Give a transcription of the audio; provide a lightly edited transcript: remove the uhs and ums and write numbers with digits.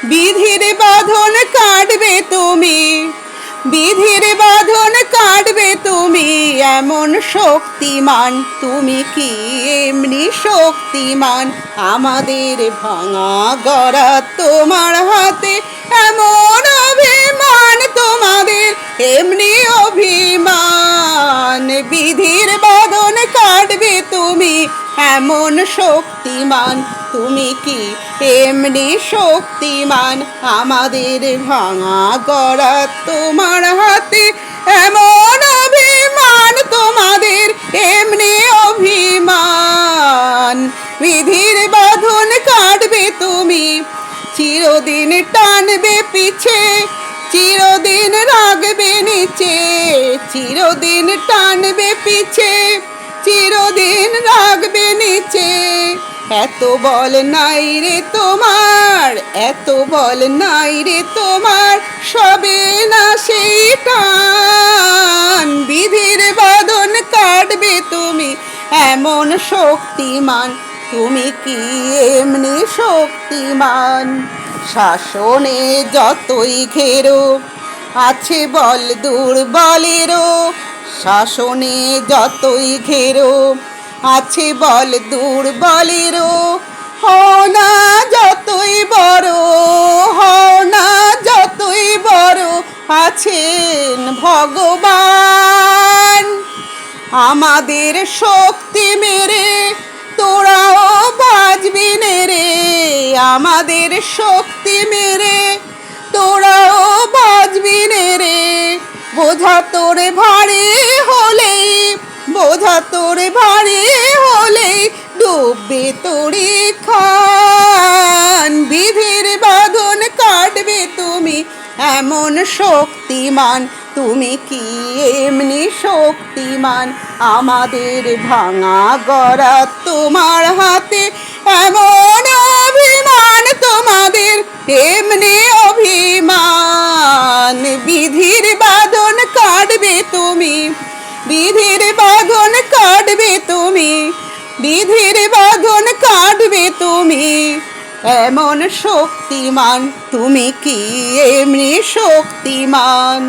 বিধির বাঁধন কাটবে তুমি, বিধির বাঁধন কাটবে তুমি, এমন শক্তিমান তুমি কি এমনি শক্তিমান? আমাদের ভাঙা গড়া তোমার হাতে, এমন অভিমান তোমাদের এমনি অভিমান। বিধির বাঁধন কাটবে তুমি, এমন শক্তিমান তুমি কি এমনি শক্তিমান? আমাদের ভাঙা গড়া তোমার হাতে, এমন অভিমান তোমাদের এমনি অভিমান। বিধির বাঁধন কাটবে তুমি, চিরদিন টানবে পিছে, চিরদিন রাখবে নিচে, চিরদিন টানবে পিছে, চিরদিন রাখবে নিচে। এত বল নাই রে তোমার, এত বল নাই রে তোমার, সবে না সেই টান। বিধির বাঁধন কাটবে তুমি, এমন শক্তিমান তুমি কি এমনি শক্তিমান? শাসনে যতই ঘেরো আছে বল দুর্বলেরও, শাসনে যতই ঘেরো আছে বল দুর্বলেরও। হও না যতই বড়, হও না যতই বড়, আছেন ভগবান। আমাদের শক্তি মেরে তোরাও বাঁচবি নে রে, আমাদের শক্তি মেরে তোরাও বাঁচবি নে রে। বোঝা তোরে ভারী হলেই, বোঝা তোরে ভারী হলেই ডুববে তোরে খান। বিধির বাঁধন কাটবে তুমি, এমন শক্তিমান তুমি কি এমনি শক্তিমান? আমাদের ভাঙা গড়া তোমার হাতে, এমন অভিমান তোমাদের এমনি অভিমান। বিধির বাঁধন কাটবে তুমি, বিধির বাঁধন কাটবে তুমি, বিধির বাঁধন কাটবে তুমি, এমন শক্তিমান তুমি কি এমনি শক্তিমান?